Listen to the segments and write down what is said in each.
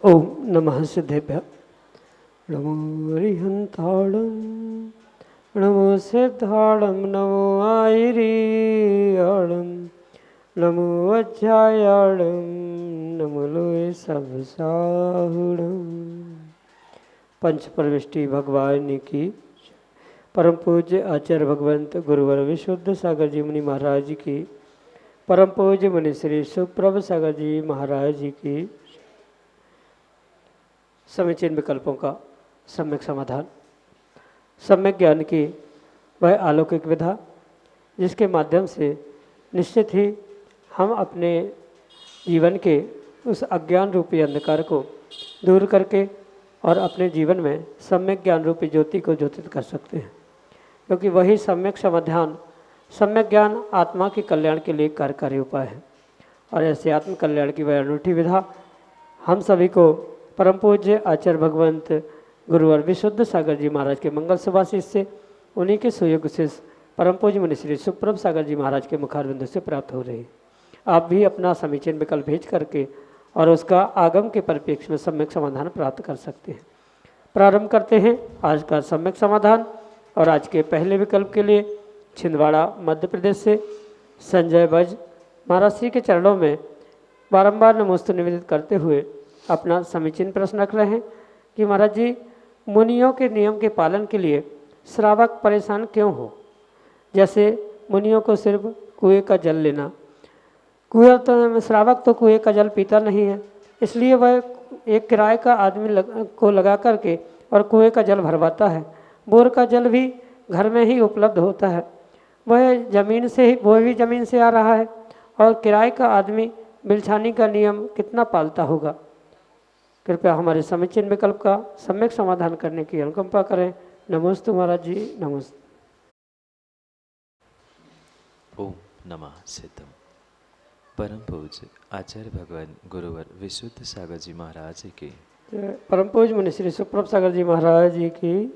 ओम नमः सिद्धेभ्य। नमो अरिहंताणं, नमो सिद्धाणं, नमो आयरियाणं, नमो अज्जायाणं, नमो लोय सबसाहुणं। पंच परमेष्टि भगवान की, परम पूज्य आचार्य भगवंत गुरुवर विशुद्ध सागर जी मुनि महाराज की, परम पूज्य मुनि श्री सुप्रभ सागर जी महाराज की, समीचीन विकल्पों का सम्यक समाधान। सम्यक ज्ञान की वह अलौकिक विधा जिसके माध्यम से निश्चित ही हम अपने जीवन के उस अज्ञान रूपी अंधकार को दूर करके और अपने जीवन में सम्यक ज्ञान रूपी ज्योति को ज्योतित कर सकते हैं, क्योंकि वही सम्यक समाधान, सम्यक ज्ञान आत्मा के कल्याण के लिए कार्यकारी उपाय है। और ऐसे आत्म कल्याण की वह अनूठी विधा हम सभी को परम पूज्य आचार्य भगवंत गुरुवर विशुद्ध सागर जी महाराज के मंगल सुभाषिष से, उन्हीं के सुयोग से परम पूज्य मुनि श्री सुप्रभ सागर जी महाराज के मुखारबिंद से प्राप्त हो रही है। आप भी अपना समीचीन विकल्प भेज करके और उसका आगम के परिप्रेक्ष्य में सम्यक समाधान प्राप्त कर सकते हैं। प्रारंभ करते हैं आज का सम्यक समाधान। और आज के पहले विकल्प के लिए छिंदवाड़ा मध्य प्रदेश से संजय बज महाराज श्री के चरणों में बारंबार नमोस्तु निवेदित करते हुए अपना समीचीन प्रश्न रख रहे हैं कि महाराज जी, मुनियों के नियम के पालन के लिए श्रावक परेशान क्यों हो? जैसे मुनियों को सिर्फ कुएं का जल लेना, कुएं तो श्रावक तो कुएं का जल पीता नहीं है, इसलिए वह एक किराए का आदमी को लगा करके और कुएं का जल भरवाता है। बोर का जल भी घर में ही उपलब्ध होता है, वह ज़मीन से ही, वह भी ज़मीन से आ रहा है, और किराए का आदमी बिलछानी का नियम कितना पालता होगा? कृपया हमारे समीचीन विकल्प का सम्यक समाधान करने की अनुकंपा करें। नमोस्तु महाराज जी, नमस्ते। ओम नमः सिद्धम। परम पूज्य आचार्य भगवान गुरुवर विशुद्ध सागर जी महाराज की, परम पूज्य मुनि श्री सुप्रभ सागर जी महाराज जी की।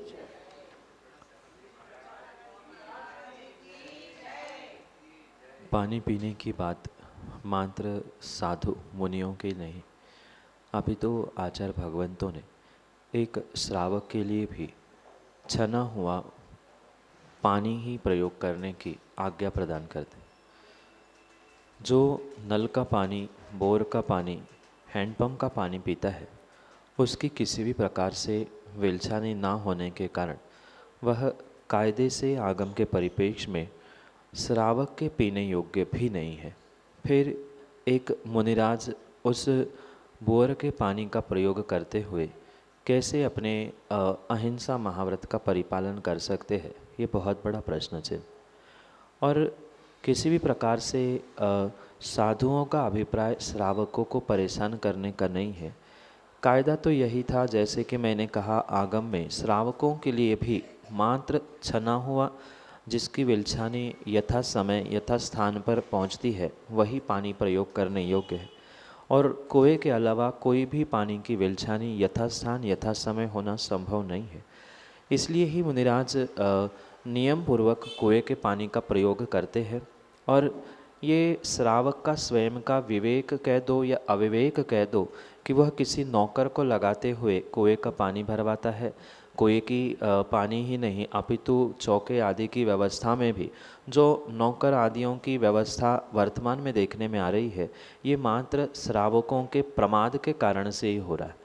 पानी पीने की बात मात्र साधु मुनियों की नहीं, अभी तो आचार्य भगवंतों ने एक श्रावक के लिए भी छना हुआ पानी ही प्रयोग करने की आज्ञा प्रदान करते। जो नल का पानी, बोर का पानी, हैंडपंप का पानी पीता है, उसकी किसी भी प्रकार से विलछानी ना होने के कारण वह कायदे से आगम के परिप्रेक्ष्य में श्रावक के पीने योग्य भी नहीं है। फिर एक मुनिराज उस बोर के पानी का प्रयोग करते हुए कैसे अपने अहिंसा महाव्रत का परिपालन कर सकते हैं, ये बहुत बड़ा प्रश्न है। और किसी भी प्रकार से साधुओं का अभिप्राय श्रावकों को परेशान करने का नहीं है। कायदा तो यही था, जैसे कि मैंने कहा, आगम में श्रावकों के लिए भी मात्र छना हुआ, जिसकी विलछानी यथा समय यथा स्थान पर पहुंचती है, वही पानी प्रयोग करने योग्य है। और कुएं के अलावा कोई भी पानी की विलछानी यथा स्थान यथा समय होना संभव नहीं है। इसलिए ही मुनिराज नियम पूर्वक कुएं के पानी का प्रयोग करते हैं। और ये श्रावक का स्वयं का विवेक कह दो या अविवेक कह दो कि वह किसी नौकर को लगाते हुए कुएं का पानी भरवाता है। कुएं की पानी ही नहीं, अपितु चौके आदि की व्यवस्था में भी जो नौकर आदियों की व्यवस्था वर्तमान में देखने में आ रही है, ये मात्र श्रावकों के प्रमाद के कारण से ही हो रहा है।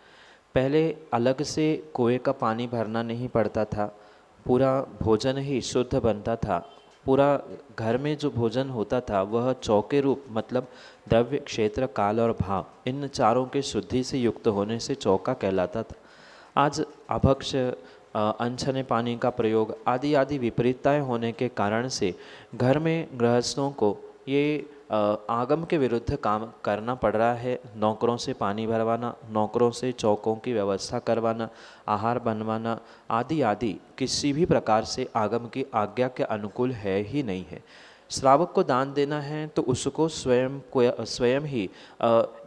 पहले अलग से कुएं का पानी भरना नहीं पड़ता था, पूरा भोजन ही शुद्ध बनता था। पूरा घर में जो भोजन होता था वह चौके रूप, मतलब द्रव्य, क्षेत्र, काल और भाव, इन चारों के शुद्धि से युक्त होने से चौका कहलाता था। आज अभक्ष अनछने पानी का प्रयोग आदि आदि विपरीतताएं होने के कारण से घर में गृहस्थों को ये आगम के विरुद्ध काम करना पड़ रहा है। नौकरों से पानी भरवाना, नौकरों से चौकों की व्यवस्था करवाना, आहार बनवाना आदि आदि किसी भी प्रकार से आगम की आज्ञा के अनुकूल है ही नहीं है। श्रावक को दान देना है तो उसको स्वयं ही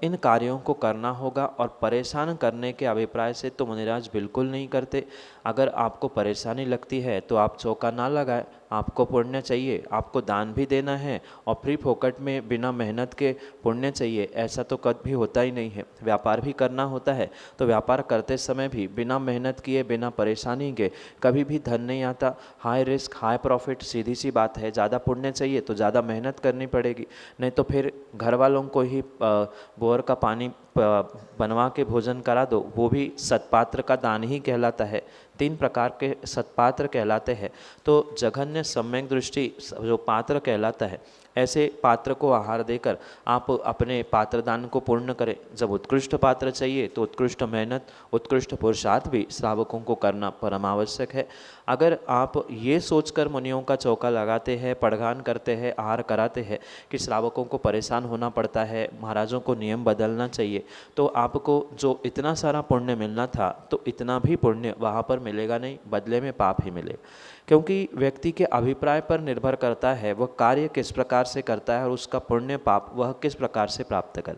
इन कार्यों को करना होगा और परेशान करने के अभिप्राय से तो मुनिराज बिल्कुल नहीं करते। अगर आपको परेशानी लगती है तो आप चौका ना लगाए, आपको पुण्य चाहिए, आपको दान भी देना है और फ्री फोकट में बिना मेहनत के पुण्य चाहिए, ऐसा तो कभी होता ही नहीं है। व्यापार भी करना होता है तो व्यापार करते समय भी बिना मेहनत किए, बिना परेशानी के कभी भी धन नहीं आता। हाई रिस्क हाई प्रॉफिट, सीधी सी बात है। ज़्यादा पुण्य चाहिए तो ज़्यादा मेहनत करनी पड़ेगी, नहीं तो फिर घर वालों को ही बोर का पानी बनवा के भोजन करा दो, वो भी सत्पात्र का दान ही कहलाता है। 3 प्रकार के सत्पात्र कहलाते हैं। तो जघन्य सम्यक दृष्टि जो पात्र कहलाता है, ऐसे पात्र को आहार देकर आप अपने पात्रदान को पूर्ण करें। जब उत्कृष्ट पात्र चाहिए तो उत्कृष्ट मेहनत, उत्कृष्ट पुरुषार्थ भी श्रावकों को करना परम आवश्यक है। अगर आप ये सोचकर मुनियों का चौका लगाते हैं, पड़गान करते हैं, आहार कराते हैं कि श्रावकों को परेशान होना पड़ता है, महाराजों को नियम बदलना चाहिए, तो आपको जो इतना सारा पुण्य मिलना था तो इतना भी पुण्य वहाँ पर मिलेगा नहीं, बदले में पाप ही मिलेगा। क्योंकि व्यक्ति के अभिप्राय पर निर्भर करता है वह कार्य किस प्रकार से करता है और उसका पुण्य पाप वह किस प्रकार से प्राप्त कर।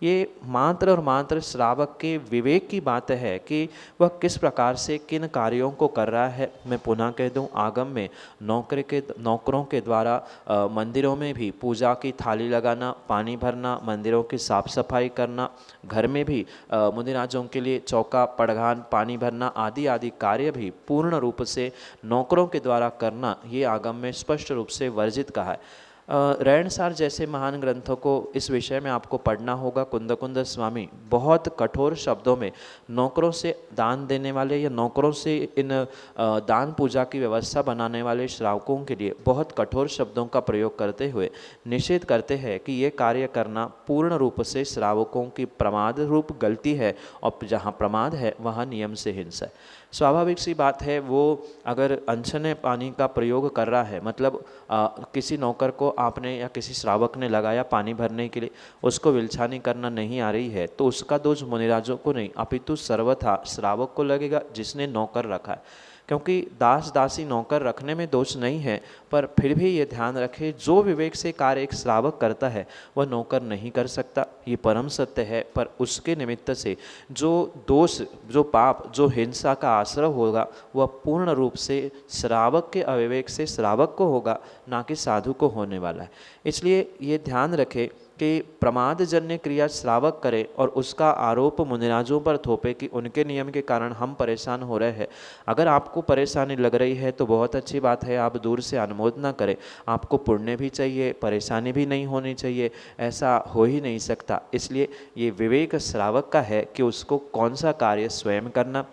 ये मात्र और मात्र श्रावक के विवेक की बात है कि वह किस प्रकार से किन कार्यों को कर रहा है। मैं पुनः कह दूं, आगम में नौकरों के द्वारा मंदिरों में भी पूजा की थाली लगाना, पानी भरना, मंदिरों की साफ सफाई करना, घर में भी मुनिराजों के लिए चौका, पड़घान, पानी भरना आदि आदि कार्य भी पूर्ण रूप से नौकरों के द्वारा करना, ये आगम में स्पष्ट रूप से वर्जित कहा है। रैणसार जैसे महान ग्रंथों को इस विषय में आपको पढ़ना होगा। कुंद स्वामी बहुत कठोर शब्दों में नौकरों से दान देने वाले या नौकरों से इन दान पूजा की व्यवस्था बनाने वाले श्रावकों के लिए बहुत कठोर शब्दों का प्रयोग करते हुए निषेध करते हैं कि ये कार्य करना पूर्ण रूप से श्रावकों की प्रमाद रूप गलती है और जहाँ प्रमाद है वहाँ नियम से हिंसा है। स्वाभाविक सी बात है, वो अगर अनछने पानी का प्रयोग कर रहा है, मतलब किसी नौकर को आपने या किसी श्रावक ने लगाया पानी भरने के लिए, उसको विलछानी करना नहीं आ रही है तो उसका दोष मुनिराजों को नहीं अपितु सर्वथा श्रावक को लगेगा जिसने नौकर रखा है। क्योंकि दास दासी नौकर रखने में दोष नहीं है, पर फिर भी ये ध्यान रखें जो विवेक से कार्य एक श्रावक करता है वह नौकर नहीं कर सकता, ये परम सत्य है। पर उसके निमित्त से जो दोष, जो पाप, जो हिंसा का आश्रय होगा वह पूर्ण रूप से श्रावक के अविवेक से श्रावक को होगा, ना कि साधु को होने वाला है। इसलिए ये ध्यान रखें कि प्रमादजन्य क्रिया श्रावक करे और उसका आरोप मुनिराजों पर थोपे कि उनके नियम के कारण हम परेशान हो रहे हैं। अगर आपको परेशानी लग रही है तो बहुत अच्छी बात है, आप दूर से अनुमोदना करें। आपको पुण्य भी चाहिए, परेशानी भी नहीं होनी चाहिए, ऐसा हो ही नहीं सकता। इसलिए ये विवेक श्रावक का है कि उसको कौन सा कार्य स्वयं करना,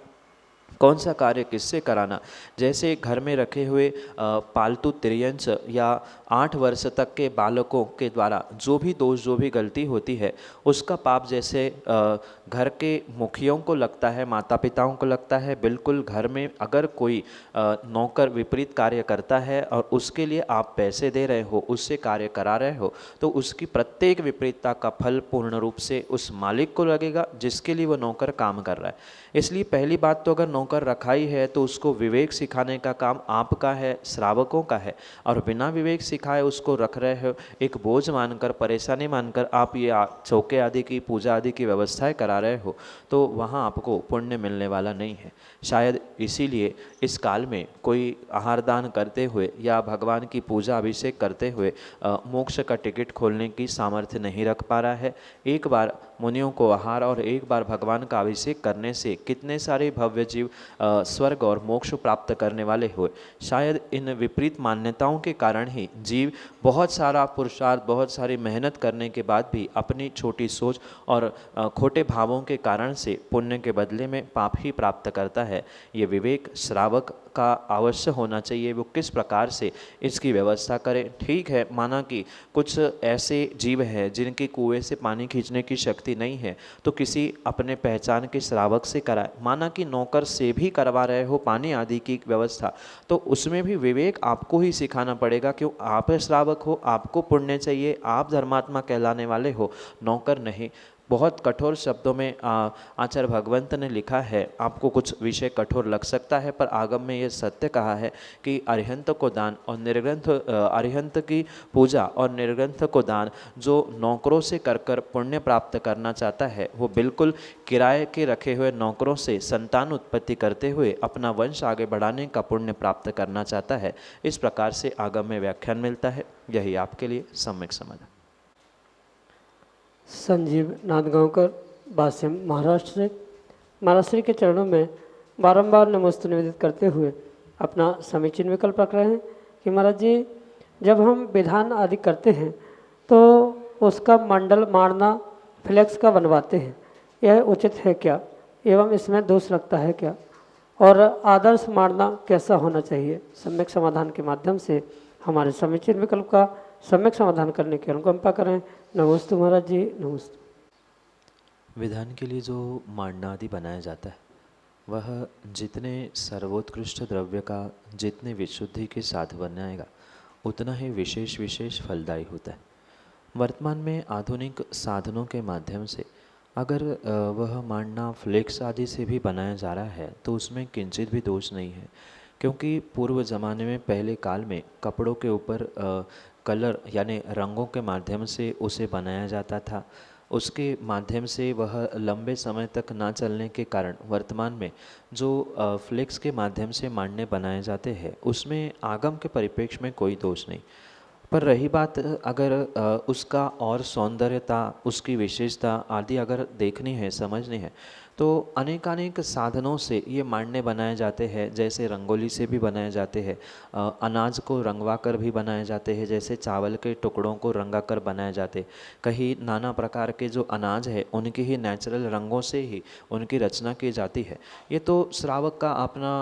कौन सा कार्य किससे कराना। जैसे घर में रखे हुए पालतू तिर्यंच या 8 वर्ष तक के बालकों के द्वारा जो भी दोष, जो भी गलती होती है, उसका पाप जैसे घर के मुखियों को लगता है, माता पिताओं को लगता है, बिल्कुल घर में अगर कोई नौकर विपरीत कार्य करता है और उसके लिए आप पैसे दे रहे हो, उससे कार्य करा रहे हो, तो उसकी प्रत्येक विपरीतता का फल पूर्ण रूप से उस मालिक को लगेगा जिसके लिए वो नौकर काम कर रहा है। इसलिए पहली बात तो अगर नौकर रखा ही है तो उसको विवेक सिखाने का काम आपका है, श्रावकों का है। और बिना विवेक सिखाए उसको रख रहे हो, एक बोझ मानकर, परेशानी मानकर आप ये चौके आदि की, पूजा आदि की व्यवस्थाएं करा रहे हो, तो वहाँ आपको पुण्य मिलने वाला नहीं है। शायद इसीलिए इस काल में कोई आहार दान करते हुए या भगवान की पूजा अभिषेक करते हुए मोक्ष का टिकट खोलने की सामर्थ्य नहीं रख पा रहा है। एक बार मुनियों को आहार और एक बार भगवान का अभिषेक करने से कितने सारे भव्य जीव स्वर्ग और मोक्ष प्राप्त करने वाले हुए। शायद इन विपरीत मान्यताओं के कारण ही जीव बहुत सारा पुरुषार्थ, बहुत सारी मेहनत करने के बाद भी अपनी छोटी सोच और खोटे भावों के कारण से पुण्य के बदले में पाप ही प्राप्त करता है। ये विवेक श्रावक का अवश्य होना चाहिए, वो किस प्रकार से इसकी व्यवस्था करें। ठीक है, माना कि कुछ ऐसे जीव हैं जिनके कुएं से पानी खींचने की शक्ति शक्ति नहीं है तो किसी अपने पहचान के श्रावक से कराए। माना कि नौकर से भी करवा रहे हो पानी आदि की व्यवस्था, तो उसमें भी विवेक आपको ही सिखाना पड़ेगा। क्यों? आप श्रावक हो, आपको पुण्य चाहिए, आप धर्मात्मा कहलाने वाले हो, नौकर नहीं। बहुत कठोर शब्दों में आचार्य भगवंत ने लिखा है, आपको कुछ विषय कठोर लग सकता है पर आगम में ये सत्य कहा है कि अरिहंत को दान और निर्ग्रंथ, अरिहंत की पूजा और निर्ग्रंथ को दान जो नौकरों से कर कर पुण्य प्राप्त करना चाहता है, वो बिल्कुल किराए के रखे हुए नौकरों से संतान उत्पत्ति करते हुए अपना वंश आगे बढ़ाने का पुण्य प्राप्त करना चाहता है। इस प्रकार से आगम में व्याख्यान मिलता है। यही आपके लिए सम्यक समाधान। संजीव नांदगांवकर, बासिम, महाराष्ट्र के चरणों में बारंबार नमोस्तु निवेदित करते हुए अपना समीचीन विकल्प रख रहे हैं कि महाराज जी, जब हम विधान आदि करते हैं तो उसका मंडल मारना फ्लेक्स का बनवाते हैं, यह उचित है क्या एवं इसमें दोष लगता है क्या, और आदर्श मारना कैसा होना चाहिए? सम्यक समाधान के माध्यम से हमारे समीचीन विकल्प का सम्यक समाधान करने की अनुकंपा करें। नमोस्तु महाराज जी, नमोस्तु। विधान के लिए जो मांडना आदि बनाया जाता है वह जितने सर्वोत्कृष्ट द्रव्य का जितने विशुद्धि के साथ बनाएगा उतना ही विशेष विशेष फलदायी होता है। वर्तमान में आधुनिक साधनों के माध्यम से अगर वह मांडना फ्लेक्स आदि से भी बनाया जा रहा है तो उसमें किंचित भी दोष नहीं है, क्योंकि पूर्व ज़माने में पहले काल में कपड़ों के ऊपर कलर यानी रंगों के माध्यम से उसे बनाया जाता था। उसके माध्यम से वह लंबे समय तक ना चलने के कारण वर्तमान में जो फ्लेक्स के माध्यम से मांडने बनाए जाते हैं उसमें आगम के परिप्रेक्ष्य में कोई दोष नहीं। पर रही बात अगर उसका और सौंदर्यता, उसकी विशेषता आदि अगर देखनी है, समझनी है, तो अनेकानेक साधनों से ये मांडने बनाए जाते हैं। जैसे रंगोली से भी बनाए जाते हैं, अनाज को रंगवा कर भी बनाए जाते हैं, जैसे चावल के टुकड़ों को रंगा कर बनाए जाते। कहीं नाना प्रकार के जो अनाज है उनके ही नेचुरल रंगों से ही उनकी रचना की जाती है। ये तो श्रावक का अपना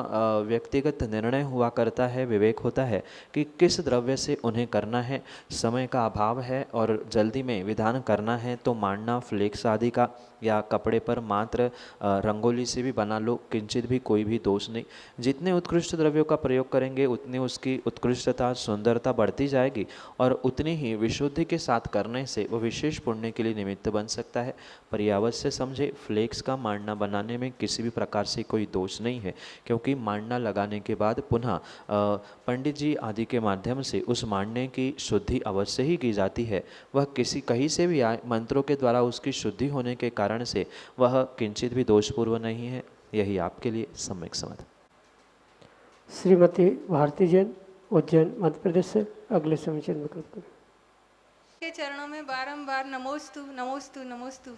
व्यक्तिगत निर्णय हुआ करता है, विवेक होता है कि किस द्रव्य से उन्हें करना है। समय का अभाव है और जल्दी में विधान करना है तो मांडना फ्लेक्स आदि का या कपड़े पर मात्र रंगोली से भी बना लो, किंचित भी कोई भी दोष नहीं। जितने उत्कृष्ट द्रव्यों का प्रयोग करेंगे उतनी उसकी उत्कृष्टता, सुंदरता बढ़ती जाएगी और उतनी ही विशुद्धि के साथ करने से वो विशेष पुण्य के लिए निमित्त बन सकता है। पर यह अवश्य समझे, फ्लेक्स का मांडना बनाने में किसी भी प्रकार से कोई दोष नहीं है, क्योंकि मांडना लगाने के बाद पुनः पंडित जी आदि के माध्यम से उस मांडने की शुद्धि अवश्य ही की जाती है। वह कहीं से भी आए, मंत्रों के द्वारा उसकी शुद्धि होने के कारण से वह किंचित भी दोषपूर्व नहीं है। यही आपके लिए सम्यक समाधान। श्रीमती भारती जैन, उज्जैन, मध्य प्रदेश से अगले समीचीन विकल्प के चरणों में बारंबार नमोस्तु नमोस्तु नमोस्तु।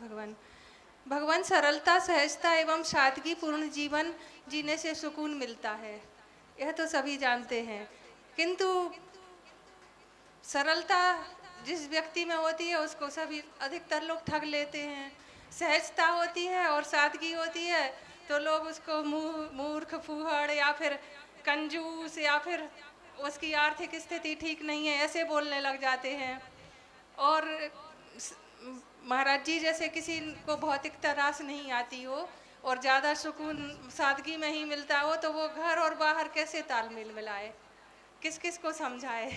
भगवान सरलता, सहजता एवं सादगी पूर्ण जीवन जीने से सुकून मिलता है, यह तो सभी जानते हैं। किंतु सरलता जिस व्यक्ति में होती है उसको सभी अधिकतर लोग ठग लेते हैं। सहजता होती है और सादगी होती है तो लोग उसको मूर्ख, फूहड़ या फिर कंजूस या फिर उसकी आर्थिक स्थिति ठीक नहीं है ऐसे बोलने लग जाते हैं। और महाराज जी जैसे किसी को भौतिकता रास नहीं आती हो और ज़्यादा सुकून सादगी में ही मिलता हो तो वो घर और बाहर कैसे तालमेल मिलाए, किस किस को समझाए।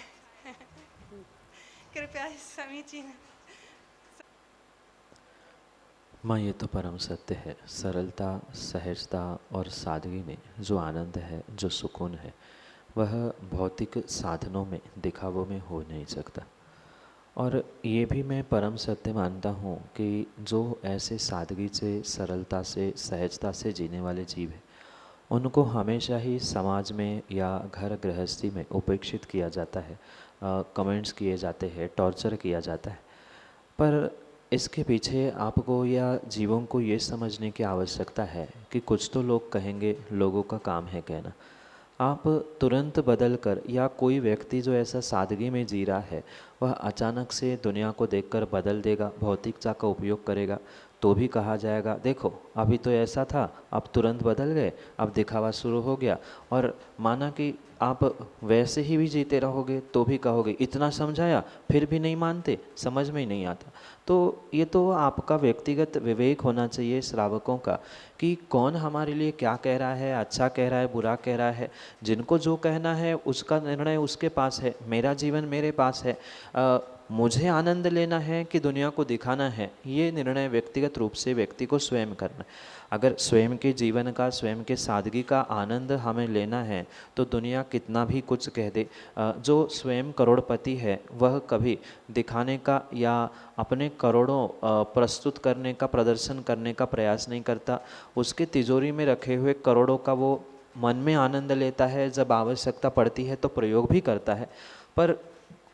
कृपया समीचीन। माँ, ये तो परम सत्य है। सरलता, सहजता और सादगी में जो आनंद है, जो सुकून है, वह भौतिक साधनों में, दिखावों में हो नहीं सकता। और ये भी मैं परम सत्य मानता हूँ कि जो ऐसे सादगी से, सरलता से, सहजता से जीने वाले जीव हैं उनको हमेशा ही समाज में या घर गृहस्थी में उपेक्षित किया जाता है, कमेंट्स किए जाते हैं, टॉर्चर किया जाता है। पर इसके पीछे आपको या जीवों को ये समझने की आवश्यकता है कि कुछ तो लोग कहेंगे, लोगों का काम है कहना। आप तुरंत बदल कर, या कोई व्यक्ति जो ऐसा सादगी में जी रहा है वह अचानक से दुनिया को देखकर बदल देगा, भौतिकता का उपयोग करेगा, तो भी कहा जाएगा देखो अभी तो ऐसा था, अब तुरंत बदल गए, अब दिखावा शुरू हो गया। और माना कि आप वैसे ही भी जीते रहोगे तो भी कहोगे इतना समझाया फिर भी नहीं मानते, समझ में ही नहीं आता। तो ये तो आपका व्यक्तिगत विवेक होना चाहिए श्रावकों का कि कौन हमारे लिए क्या कह रहा है, अच्छा कह रहा है, बुरा कह रहा है। जिनको जो कहना है उसका निर्णय उसके पास है, मेरा जीवन मेरे पास है। मुझे आनंद लेना है कि दुनिया को दिखाना है, ये निर्णय व्यक्तिगत रूप से व्यक्ति को स्वयं करना है। अगर स्वयं के जीवन का, स्वयं के सादगी का आनंद हमें लेना है तो दुनिया कितना भी कुछ कह दे, जो स्वयं करोड़पति है वह कभी दिखाने का या अपने करोड़ों प्रस्तुत करने का, प्रदर्शन करने का प्रयास नहीं करता। उसके तिजोरी में रखे हुए करोड़ों का वो मन में आनंद लेता है, जब आवश्यकता पड़ती है तो प्रयोग भी करता है, पर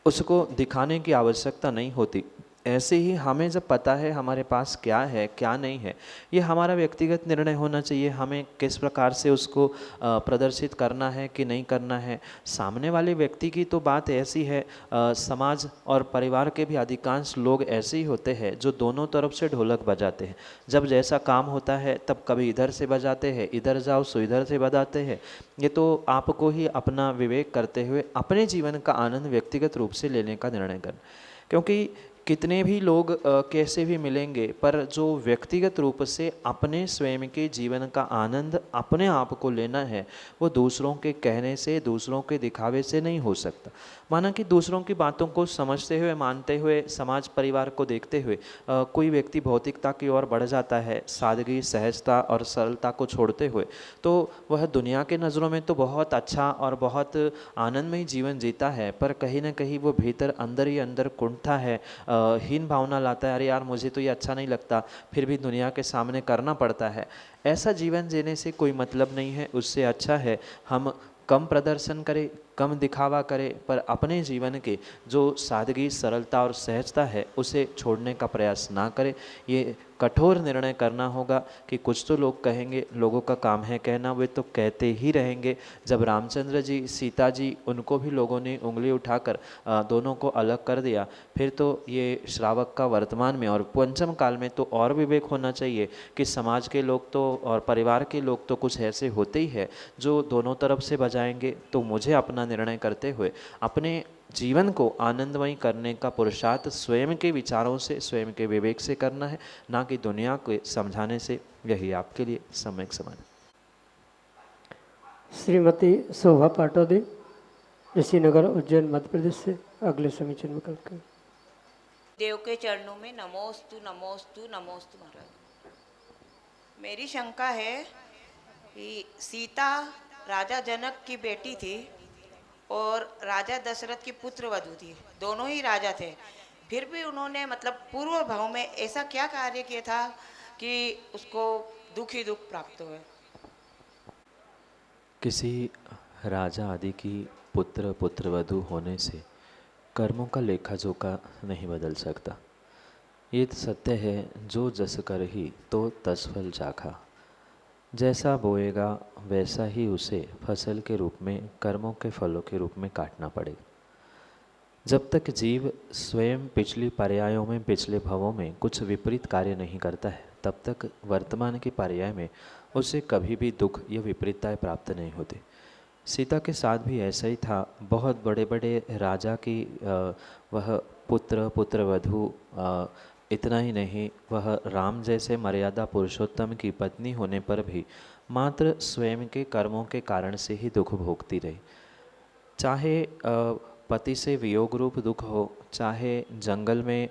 उसको दिखाने की आवश्यकता नहीं होती। ऐसे ही हमें जब पता है हमारे पास क्या है क्या नहीं है, ये हमारा व्यक्तिगत निर्णय होना चाहिए। हमें किस प्रकार से उसको प्रदर्शित करना है कि नहीं करना है। सामने वाले व्यक्ति की तो बात ऐसी है, समाज और परिवार के भी अधिकांश लोग ऐसे ही होते हैं जो दोनों तरफ से ढोलक बजाते हैं। जब जैसा काम होता है तब कभी इधर से बजाते हैं, इधर जाओ सो इधर से बजाते हैं। ये तो आपको ही अपना विवेक करते हुए अपने जीवन का आनंद व्यक्तिगत रूप से लेने का निर्णय करना। क्योंकि कितने भी लोग कैसे भी मिलेंगे, पर जो व्यक्तिगत रूप से अपने स्वयं के जीवन का आनंद अपने आप को लेना है वो दूसरों के कहने से, दूसरों के दिखावे से नहीं हो सकता। माना कि दूसरों की बातों को समझते हुए, मानते हुए, समाज परिवार को देखते हुए कोई व्यक्ति भौतिकता की ओर बढ़ जाता है, सादगी, सहजता और सरलता को छोड़ते हुए, तो वह दुनिया के नज़रों में तो बहुत अच्छा और बहुत आनंदमय जीवन जीता है, पर कहीं ना कहीं वो भीतर अंदर ही अंदर कुंठा है, हीन भावना लाता है। अरे यार मुझे तो ये अच्छा नहीं लगता, फिर भी दुनिया के सामने करना पड़ता है। ऐसा जीवन जीने से कोई मतलब नहीं है। उससे अच्छा है हम कम प्रदर्शन करें, कम दिखावा करें, पर अपने जीवन के जो सादगी, सरलता और सहजता है उसे छोड़ने का प्रयास ना करें। ये कठोर निर्णय करना होगा कि कुछ तो लोग कहेंगे, लोगों का काम है कहना, वे तो कहते ही रहेंगे। जब रामचंद्र जी, सीता जी, उनको भी लोगों ने उंगली उठाकर दोनों को अलग कर दिया, फिर तो ये श्रावक का वर्तमान में और पंचम काल में तो और विवेक होना चाहिए कि समाज के लोग तो और परिवार के लोग तो कुछ ऐसे होते ही है जो दोनों तरफ से बजाएंगे। तो मुझे अपना निर्णय करते हुए अपने जीवन को आनंदमय करने का पुरुषार्थ स्वयं के विचारों से, स्वयं के विवेक से करना है, ना कि दुनिया को समझाने से। यही आपके लिए सम्यक समाधान। श्रीमती शोभा पाटोदी, ऋषिनगर, उज्जैन, मध्य प्रदेश से अगले समीचन में कल करें। देव के चरणों में नमोस्तु नमोस्तु नमोस्तु महाराज। मेरी शंका है कि सीता राजा जनक की बेटी थी और राजा दशरथ की पुत्र वधू थी, दोनों ही राजा थे, फिर भी उन्होंने मतलब पूर्व भाव में ऐसा क्या कार्य किया था कि उसको दुख ही दुख प्राप्त हुए? किसी राजा आदि की पुत्र पुत्रवधू होने से कर्मों का लेखा जोखा नहीं बदल सकता। ये तो सत्य है, जो जस कर ही तो तस फल चाखा। जैसा बोएगा वैसा ही उसे फसल के रूप में, कर्मों के फलों के रूप में काटना पड़ेगा। जब तक जीव स्वयं पिछली पर्यायों में, पिछले भवों में कुछ विपरीत कार्य नहीं करता है, तब तक वर्तमान के पर्याय में उसे कभी भी दुख या विपरीतताएं प्राप्त नहीं होती। सीता के साथ भी ऐसा ही था। बहुत बड़े बड़े राजा की वह पुत्र पुत्रवधू, इतना ही नहीं, वह राम जैसे मर्यादा पुरुषोत्तम की पत्नी होने पर भी मात्र स्वयं के कर्मों के कारण से ही दुख भोगती रही। चाहे पति से वियोग रूप दुख हो, चाहे जंगल में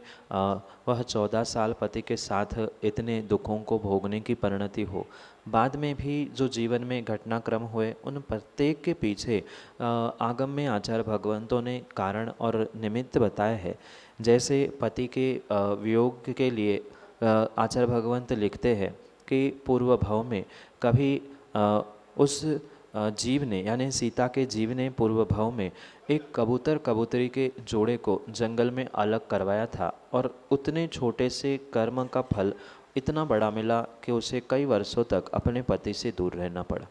वह 14 साल पति के साथ इतने दुखों को भोगने की परिणति हो, बाद में भी जो जीवन में घटनाक्रम हुए, उन प्रत्येक के पीछे आगम में आचार्य भगवंतों ने कारण और निमित्त बताया है। जैसे पति के वियोग के लिए आचार्य भगवंत लिखते हैं कि पूर्व भाव में कभी उस जीव ने, यानी सीता के जीव ने पूर्व भाव में एक कबूतर कबूतरी के जोड़े को जंगल में अलग करवाया था, और उतने छोटे से कर्म का फल इतना बड़ा मिला कि उसे कई वर्षों तक अपने पति से दूर रहना पड़ा।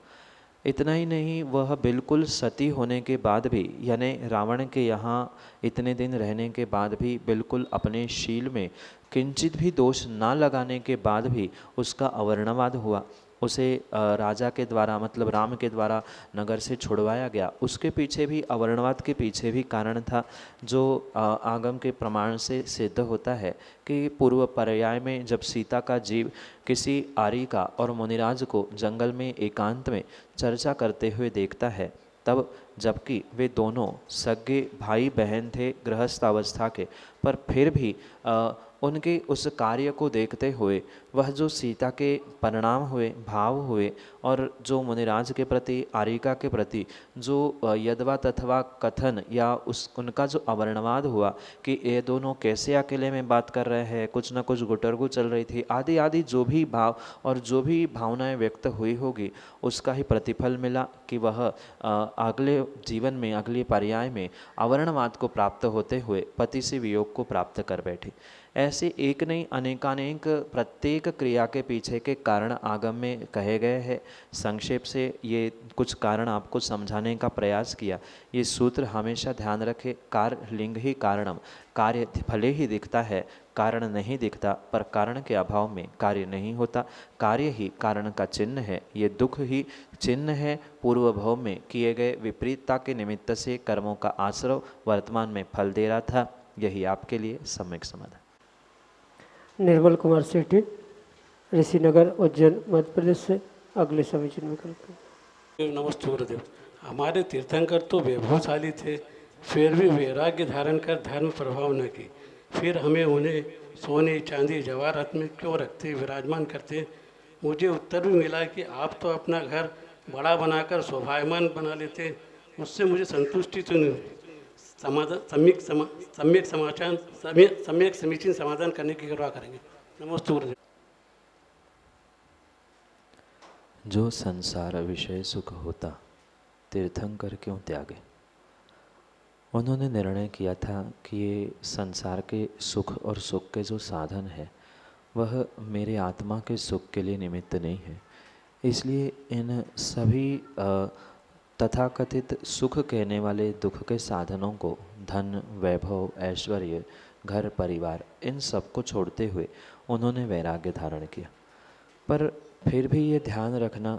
इतना ही नहीं, वह बिल्कुल सती होने के बाद भी, यानी रावण के यहाँ इतने दिन रहने के बाद भी, बिल्कुल अपने शील में किंचित भी दोष ना लगाने के बाद भी उसका अवर्णवाद हुआ। उसे राजा के द्वारा मतलब राम के द्वारा नगर से छुड़वाया गया, उसके पीछे भी अवर्णवाद के पीछे भी कारण था, जो आगम के प्रमाण से सिद्ध होता है कि पूर्व पर्याय में जब सीता का जीव किसी आर्य का और मुनिराज को जंगल में एकांत में चर्चा करते हुए देखता है, तब जबकि वे दोनों सगे भाई बहन थे गृहस्थ अवस्था के, पर फिर भी उनके उस कार्य को देखते हुए वह जो सीता के परिणाम हुए, भाव हुए, और जो मुनिराज के प्रति आरिका के प्रति जो यद्वा तथवा कथन या उनका जो अवर्णवाद हुआ कि ये दोनों कैसे अकेले में बात कर रहे हैं, कुछ ना कुछ गुटरगु चल रही थी, आदि आदि जो भी भाव और जो भी भावनाएं व्यक्त हुई होगी, उसका ही प्रतिफल मिला कि वह अगले जीवन में अगले पर्याय में अवर्णवाद को प्राप्त होते हुए पति से वियोग को प्राप्त कर बैठी। ऐसे एक नहीं अनेकानेक प्रत्येक क्रिया के पीछे के कारण आगम में कहे गए हैं। संक्षेप से ये कुछ कारण आपको समझाने का प्रयास किया। ये सूत्र हमेशा ध्यान रखें, कार्य लिंग ही कारणम, कार्य भले ही दिखता है, कारण नहीं दिखता, पर कारण के अभाव में कार्य नहीं होता, कार्य ही कारण का चिन्ह है। ये दुख ही चिन्ह है पूर्व भव में किए गए विपरीतता के निमित्त से कर्मों का आश्रव वर्तमान में फल दे रहा था। यही आपके लिए सम्यक समाधान। निर्मल कुमार सेठी, ऋषिनगर, उज्जैन, मध्य प्रदेश से अगले समीचीन में करते हैं। नमस्ते गुरुदेव। हमारे तीर्थंकर तो वैभवशाली थे, फिर भी वैराग्य धारण कर धर्म प्रभाव न की, फिर हमें उन्हें सोने चांदी जवाहरात में क्यों रखते, विराजमान करते। मुझे उत्तर भी मिला कि आप तो अपना घर बड़ा बनाकर शोभायमान बना लेते, उससे मुझे संतुष्टि तो नहीं हुई। सम्यक समीचीन समाधान करने की कृपा करेंगे। नमस्ते गुरुदेव। जो संसार विषय सुख होता तीर्थंकर क्यों त्यागे। उन्होंने निर्णय किया था कि ये संसार के सुख और सुख के जो साधन है वह मेरे आत्मा के सुख के लिए निमित्त नहीं है, इसलिए इन सभी तथाकथित सुख कहने वाले दुख के साधनों को, धन, वैभव, ऐश्वर्य, घर परिवार, इन सब को छोड़ते हुए उन्होंने वैराग्य धारण किया। पर फिर भी ये ध्यान रखना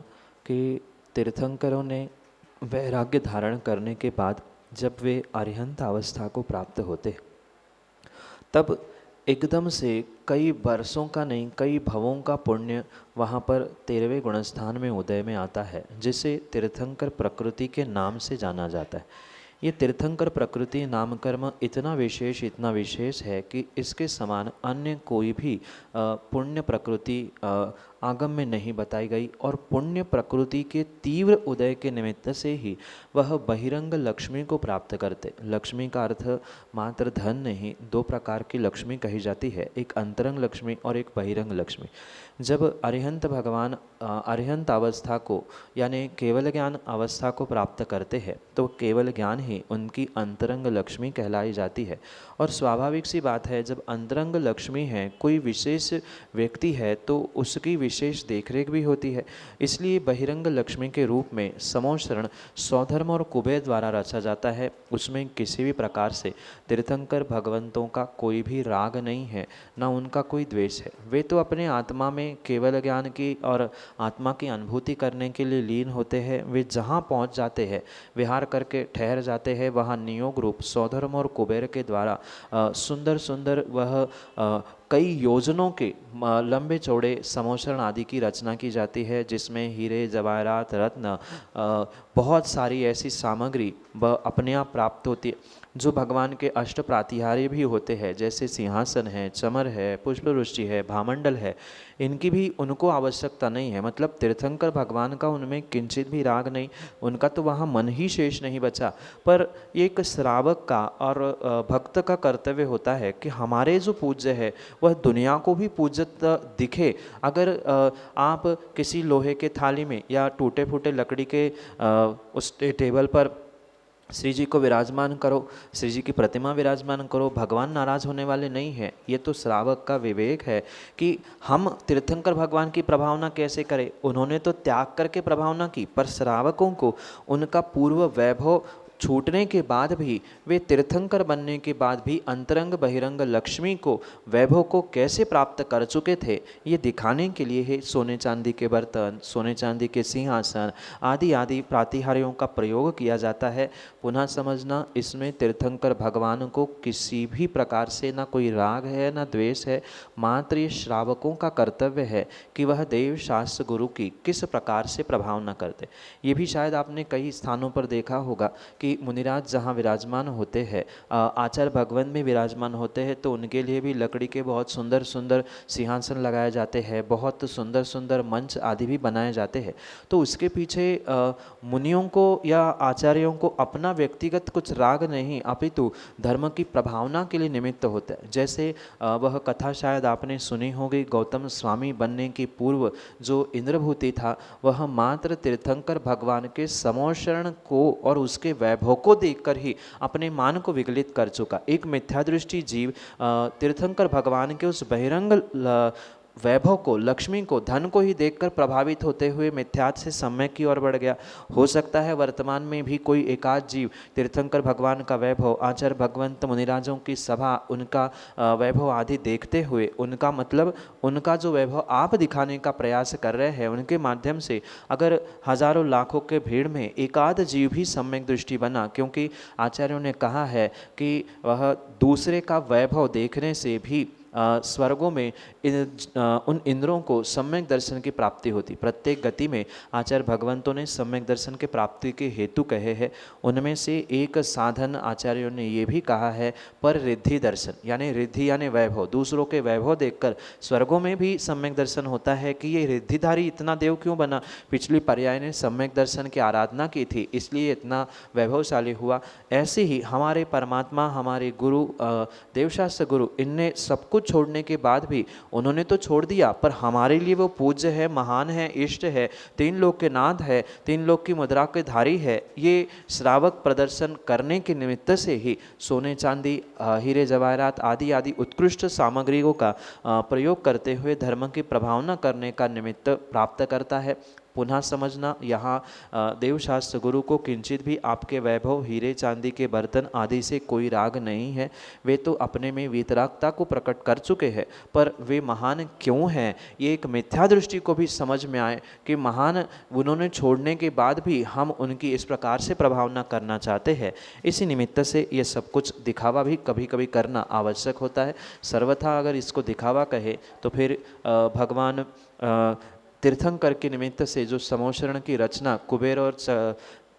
कि तीर्थंकरों ने वैराग्य धारण करने के बाद जब वे अरिहंत अवस्था को प्राप्त होते, तब एकदम से कई वर्षों का नहीं, कई भवों का पुण्य वहाँ पर 13वें गुणस्थान में उदय में आता है, जिसे तीर्थंकर प्रकृति के नाम से जाना जाता है। ये तीर्थंकर प्रकृति नामकर्म इतना विशेष है कि इसके समान अन्य कोई भी पुण्य प्रकृति आगम में नहीं बताई गई, और पुण्य प्रकृति के तीव्र उदय के निमित्त से ही वह बहिरंग लक्ष्मी को प्राप्त करते। लक्ष्मी का अर्थ मात्र धन नहीं, दो प्रकार की लक्ष्मी कही जाती है, एक अंतरंग लक्ष्मी और एक बहिरंग लक्ष्मी। जब अरिहंत भगवान अरिहंत अवस्था को यानी केवल ज्ञान अवस्था को प्राप्त करते हैं, तो केवल ज्ञान ही उनकी अंतरंग लक्ष्मी कहलाई जाती है। और स्वाभाविक सी बात है, जब अंतरंग लक्ष्मी है, कोई विशेष व्यक्ति है, तो उसकी विशेष देखरेख भी होती है। इसलिए बहिरंग लक्ष्मी के रूप में समोशरण स्वधर्म और कुबेर द्वारा रचा जाता है। उसमें किसी भी प्रकार से तीर्थंकर भगवंतों का कोई भी राग नहीं है, ना उनका कोई द्वेष है। वे तो अपने आत्मा में केवल ज्ञान की और आत्मा की अनुभूति करने के लिए लीन होते हैं। वे जहाँ पहुँच जाते हैं, विहार करके ठहर जाते हैं, वहाँ नियोग रूप स्वधर्म और कुबेर के द्वारा सुंदर सुंदर वह कई योजनों के लंबे चौड़े समोशरण आदि की रचना की जाती है, जिसमें हीरे, जवाहरात, रत्न, बहुत सारी ऐसी सामग्री वह अपने आप प्राप्त होती है। जो भगवान के अष्ट प्रातिहार्य भी होते हैं, जैसे सिंहासन है, चमर है, पुष्पवृष्टि है, भामंडल है, इनकी भी उनको आवश्यकता नहीं है। मतलब तीर्थंकर भगवान का उनमें किंचित भी राग नहीं, उनका तो वहाँ मन ही शेष नहीं बचा। पर एक श्रावक का और भक्त का कर्तव्य होता है कि हमारे जो पूज्य है वह दुनिया को भी पूज्यत दिखे। अगर आप किसी लोहे के थाली में या टूटे फूटे लकड़ी के उस टेबल पर श्री जी को विराजमान करो, श्री जी की प्रतिमा विराजमान करो, भगवान नाराज होने वाले नहीं हैं। ये तो श्रावक का विवेक है कि हम तीर्थंकर भगवान की प्रभावना कैसे करें। उन्होंने तो त्याग करके प्रभावना की, पर श्रावकों को उनका पूर्व वैभव छूटने के बाद भी, वे तीर्थंकर बनने के बाद भी अंतरंग बहिरंग लक्ष्मी को, वैभव को कैसे प्राप्त कर चुके थे, ये दिखाने के लिए ही सोने चांदी के बर्तन, सोने चांदी के सिंहासन आदि आदि प्रातिहार्यों का प्रयोग किया जाता है। पुनः समझना, इसमें तीर्थंकर भगवान को किसी भी प्रकार से ना कोई राग है ना द्वेष है, मात्र ये श्रावकों का कर्तव्य है कि वह देव शास्त्र गुरु की किस प्रकार से प्रभाव न करते। ये भी शायद आपने कई स्थानों पर देखा होगा कि मुनिराज जहाँ विराजमान होते हैं, आचार्य भगवान में विराजमान होते हैं, तो उनके लिए भी लकड़ी के बहुत सुंदर सुंदर सिंहासन लगाए जाते हैं, बहुत सुंदर सुंदर मंच आदि भी बनाए जाते हैं। तो उसके पीछे मुनियों को या आचार्यों को अपना व्यक्तिगत कुछ राग नहीं, अपितु धर्म की प्रभावना के लिए निमित्त होता है। जैसे वह कथा शायद आपने सुनी होगी, गौतम स्वामी बनने के पूर्व जो इंद्रभूति था, वह मात्र तीर्थंकर भगवान के समोशरण को और उसके वैभव को देखकर ही अपने मान को विगलित कर चुका। एक मिथ्यादृष्टि जीव तीर्थंकर भगवान के उस बहिरंग वैभव को, लक्ष्मी को, धन को ही देखकर प्रभावित होते हुए मिथ्यात से सम्यक की ओर बढ़ गया। हो सकता है वर्तमान में भी कोई एकाध जीव तीर्थंकर भगवान का वैभव, आचार्य भगवंत मुनिराजों की सभा, उनका वैभव आदि देखते हुए, उनका मतलब उनका जो वैभव आप दिखाने का प्रयास कर रहे हैं, उनके माध्यम से अगर हजारों लाखों के भीड़ में एकाध जीव भी सम्यक दृष्टि बना, क्योंकि आचार्यों ने कहा है कि वह दूसरे का वैभव देखने से भी स्वर्गों में उन इंद्रों को सम्यक दर्शन की प्राप्ति होती। प्रत्येक गति में आचार्य भगवंतों ने सम्यक दर्शन की प्राप्ति के हेतु कहे हैं। उनमें से एक साधन आचार्यों ने ये भी कहा है, पर रिद्धि दर्शन, यानी रिद्धि यानी वैभव, दूसरों के वैभव देखकर स्वर्गों में भी सम्यक दर्शन होता है कि ये रिद्धिधारी इतना देव क्यों बना, पिछली पर्याय ने सम्यक दर्शन की आराधना की थी इसलिए इतना वैभवशाली हुआ। ऐसे ही हमारे परमात्मा, हमारे गुरु, देवशास्त्र गुरु, इनने सब कुछ छोड़ने के बाद भी उन्होंने तो छोड़ दिया, पर हमारे लिए वो पूज्य है, महान है, इष्ट है, तीन लोक के नाथ है, तीन लोक की मुद्रा के धारी है। ये श्रावक प्रदर्शन करने के निमित्त से ही सोने चांदी, हीरे जवाहरात आदि आदि उत्कृष्ट सामग्रियों का प्रयोग करते हुए धर्म की प्रभावना करने का निमित्त प्राप्त करता है। पुनः समझना, यहाँ देवशास्त्र गुरु को किंचित भी आपके वैभव, हीरे चांदी के बर्तन आदि से कोई राग नहीं है। वे तो अपने में वीतरागता को प्रकट कर चुके हैं, पर वे महान क्यों हैं, ये एक मिथ्या दृष्टि को भी समझ में आए कि महान उन्होंने छोड़ने के बाद भी हम उनकी इस प्रकार से प्रभावना करना चाहते हैं। इसी निमित्त से ये सब कुछ दिखावा भी कभी कभी करना आवश्यक होता है। सर्वथा अगर इसको दिखावा कहे तो फिर भगवान तीर्थंकर के निमित्त से जो समोशरण की रचना कुबेर और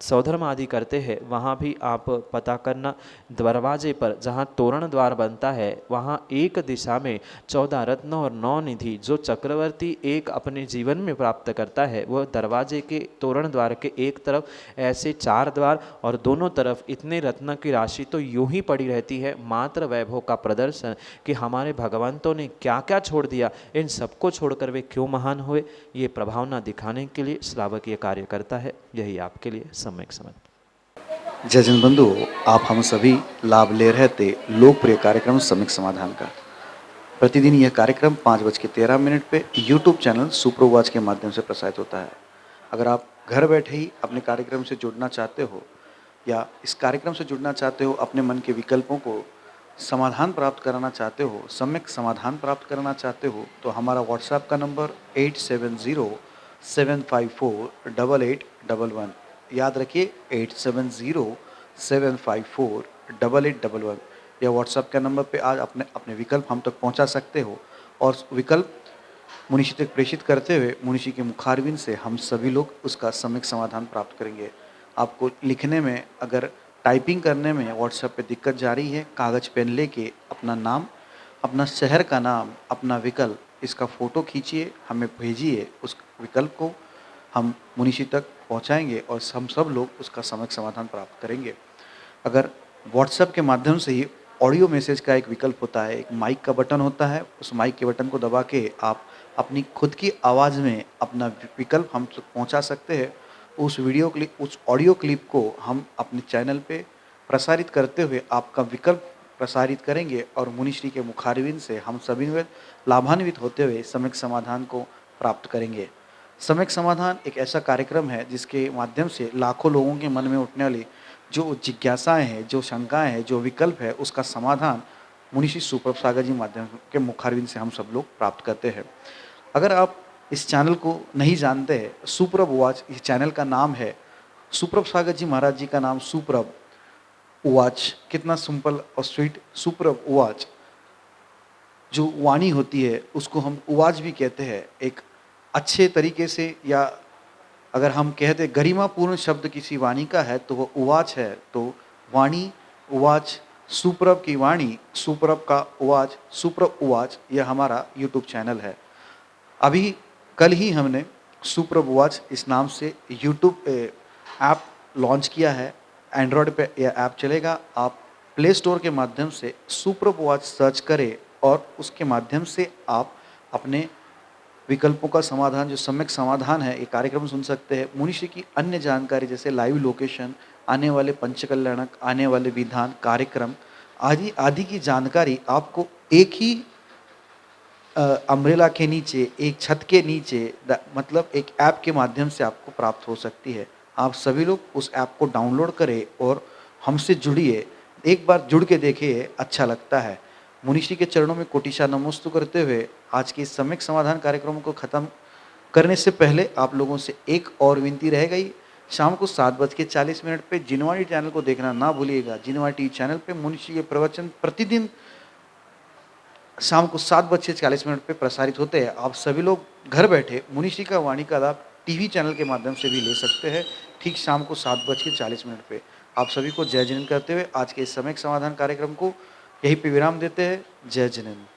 सौधर्म आदि करते हैं, वहाँ भी आप पता करना, दरवाजे पर जहाँ तोरण द्वार बनता है वहाँ एक दिशा में 14 रत्न और 9 निधि जो चक्रवर्ती एक अपने जीवन में प्राप्त करता है, वह दरवाजे के तोरण द्वार के एक तरफ ऐसे 4 द्वार और दोनों तरफ इतने रत्न की राशि तो यूं ही पड़ी रहती है, मात्र वैभव का प्रदर्शन कि हमारे भगवंतों ने क्या क्या छोड़ दिया, इन सबको छोड़कर वे क्यों महान हुए, ये प्रभावना दिखाने के लिए श्रावक ये कार्य करता है। यही आपके लिए सम्यक समझ। जय जन बंधु, आप हम सभी लाभ ले रहे थे लोकप्रिय कार्यक्रम सम्यक समाधान का। प्रतिदिन यह कार्यक्रम 5:13 पे यूट्यूब चैनल सुप्रवाच के माध्यम से प्रसारित होता है। अगर आप घर बैठे ही अपने कार्यक्रम से जुड़ना चाहते हो या इस कार्यक्रम से जुड़ना चाहते हो, अपने मन के विकल्पों को समाधान प्राप्त कराना चाहते हो, सम्यक समाधान प्राप्त करना चाहते हो, तो हमारा व्हाट्सएप का नंबर 8707548811। याद रखिए 8707548811। यह व्हाट्सएप के नंबर पे आज अपने विकल्प हम तक पहुंचा सकते हो और विकल्प मुनिषी तक प्रेषित करते हुए मुनिषी के मुखारविंद से हम सभी लोग उसका सम्यक समाधान प्राप्त करेंगे। आपको लिखने में, अगर टाइपिंग करने में व्हाट्सएप पे दिक्कत जा रही है, कागज़ पेन लेके अपना नाम, अपना शहर का नाम, अपना विकल्प, इसका फ़ोटो खींचिए, हमें भेजिए। उस विकल्प को हम मुनिषी तक पहुंचाएंगे और हम सब लोग उसका सम्यक समाधान प्राप्त करेंगे। अगर व्हाट्सएप के माध्यम से ही ऑडियो मैसेज का एक विकल्प होता है, एक माइक का बटन होता है, उस माइक के बटन को दबा के आप अपनी खुद की आवाज़ में अपना विकल्प हम तक पहुंचा सकते हैं। उस वीडियो क्लिप, उस ऑडियो क्लिप को हम अपने चैनल पे प्रसारित करते हुए आपका विकल्प प्रसारित करेंगे और मुनिश्री के मुखारविंद से हम सभी लाभान्वित होते हुए सम्यक समाधान को प्राप्त करेंगे। सम्यक समाधान एक ऐसा कार्यक्रम है जिसके माध्यम से लाखों लोगों के मन में उठने वाली जो जिज्ञासाएं हैं, जो शंकाएं हैं, जो विकल्प है, उसका समाधान मुनिश्री सुप्रभ सागर जी माध्यम के मुखारविंद से हम सब लोग प्राप्त करते हैं। अगर आप इस चैनल को नहीं जानते हैं, सुप्रभ उवाच इस चैनल का नाम है। सुप्रभ सागर जी महाराज जी का नाम सुप्रभ उवाच, कितना सिंपल और स्वीट। सुप्रभ उवाच, जो वाणी होती है उसको हम उवाच भी कहते हैं। एक अच्छे तरीके से, या अगर हम कहते गरिमापूर्ण शब्द किसी वाणी का है तो वो उवाच है। तो वाणी, उवाच, सुप्रभ की वाणी, सुप्रभ का उवाच, सुप्रभ उवाच, यह हमारा यूट्यूब चैनल है। अभी कल ही हमने सुप्रभ उवाच इस नाम से यूट्यूब ऐप लॉन्च किया है। एंड्रॉयड पे यह ऐप चलेगा। आप प्ले स्टोर के माध्यम से सुप्रभ उवाच सर्च करें और उसके माध्यम से आप अपने विकल्पों का समाधान, जो सम्यक समाधान है, ये कार्यक्रम सुन सकते हैं। मुनिश्री की अन्य जानकारी जैसे लाइव लोकेशन, आने वाले पंचकल्याणक, आने वाले विधान कार्यक्रम आदि आदि की जानकारी आपको एक ही अम्ब्रेला के नीचे, एक छत के नीचे, मतलब एक ऐप के माध्यम से आपको प्राप्त हो सकती है। आप सभी लोग उस ऐप को डाउनलोड करें और हमसे जुड़िए। एक बार जुड़ के देखिए, अच्छा लगता है। मुनिश्री के चरणों में कोटिशा नमोस्तु करते हुए आज के इस सम्यक समाधान कार्यक्रम को ख़त्म करने से पहले आप लोगों से एक और विनती रह गई। शाम को 7:40 पे जिनवाणी चैनल को देखना ना भूलिएगा। जिनवाणी टीवी चैनल पे मुनिश्री के प्रवचन प्रतिदिन शाम को 7:40 पे प्रसारित होते हैं। आप सभी लोग घर बैठे मुनिश्री का वाणी का लाभ टीवी चैनल के माध्यम से भी ले सकते हैं, ठीक शाम को 7:40 पे। आप सभी को जय जिनेंद्र करते हुए आज के इस सम्यक समाधान कार्यक्रम को यहीं पे विराम देते हैं। जय जिनेंद्र।